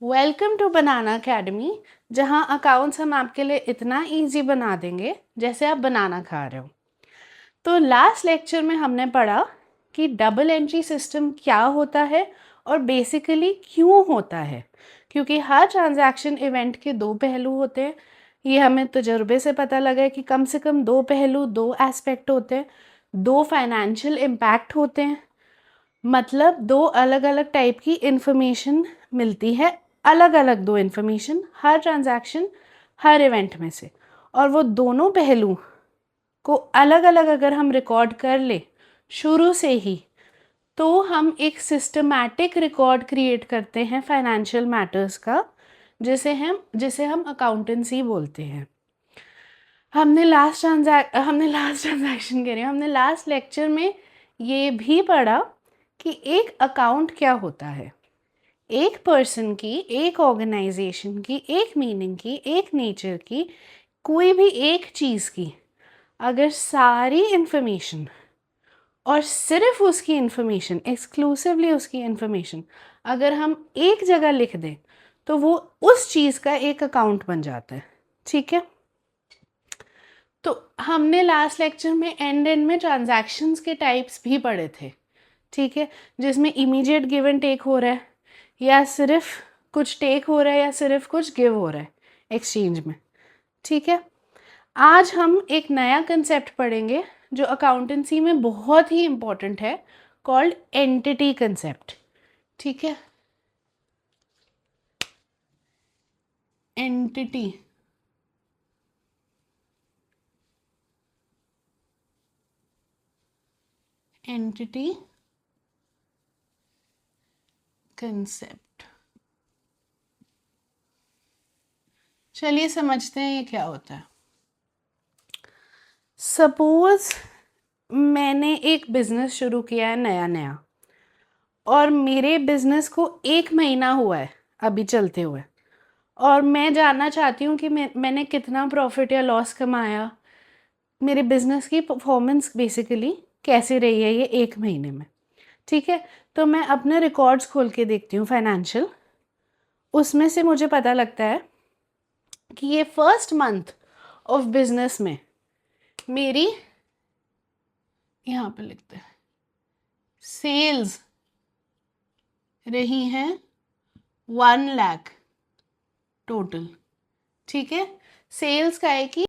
Welcome to banana academy, जहां accounts हम आपके लिए इतना इजी बना देंगे जैसे आप बनाना खा रहे हो। तो लास्ट लेक्चर में हमने पढ़ा कि डबल एंट्री सिस्टम क्या होता है और बेसिकली क्यों होता है। क्योंकि हर ट्रांजैक्शन इवेंट के दो पहलू होते हैं। ये हमें तजुर्बे से पता लगा है कि कम से कम दो पहलू, दो एस्पेक्ट होते हैं, दो फाइनेंशियल इम्पैक्ट होते हैं। मतलब दो अलग अलग टाइप की इंफॉर्मेशन मिलती है, अलग अलग दो इंफॉर्मेशन हर ट्रांजैक्शन, हर इवेंट में से। और वो दोनों पहलू को अलग अलग अगर हम रिकॉर्ड कर ले शुरू से ही, तो हम एक सिस्टमैटिक रिकॉर्ड क्रिएट करते हैं फाइनेंशियल मैटर्स का, जिसे हम अकाउंटेंसी बोलते हैं। हमने लास्ट लेक्चर में ये भी पढ़ा कि एक अकाउंट क्या होता है। एक पर्सन की, एक ऑर्गेनाइजेशन की, एक मीनिंग की, एक नेचर की, कोई भी एक चीज़ की अगर सारी इंफॉर्मेशन और सिर्फ उसकी इंफॉर्मेशन, एक्सक्लूसिवली उसकी इंफॉर्मेशन अगर हम एक जगह लिख दें तो वो उस चीज़ का एक अकाउंट बन जाता है। ठीक है, तो हमने लास्ट लेक्चर में एंड में ट्रांजैक्शंस के टाइप्स भी पढ़े थे। ठीक है, जिसमें इमीडिएट गिव एंड टेक हो रहा है, या सिर्फ कुछ टेक हो रहा है, या सिर्फ कुछ गिव हो रहा है एक्सचेंज में। ठीक है, आज हम एक नया कंसेप्ट पढ़ेंगे जो अकाउंटेंसी में बहुत ही इम्पोर्टेंट है, कॉल्ड एंटिटी कंसेप्ट। ठीक है, एंटिटी एंटिटी कंसेप्ट। चलिए समझते हैं ये क्या होता है। सपोज मैंने एक बिजनेस शुरू किया है नया नया, और मेरे बिजनेस को 1 महीना हुआ है अभी चलते हुए, और मैं जानना चाहती हूँ कि मैंने कितना प्रॉफिट या लॉस कमाया, मेरे बिजनेस की परफॉर्मेंस बेसिकली कैसे रही है ये 1 महीने में। ठीक है, तो मैं अपने रिकॉर्ड्स खोल के देखती हूँ फाइनेंशियल। उसमें से मुझे पता लगता है कि ये फर्स्ट मंथ ऑफ बिजनेस में मेरी, यहाँ पे लिखते हैं, सेल्स रही हैं 1 लाख टोटल। ठीक है, सेल्स का है कि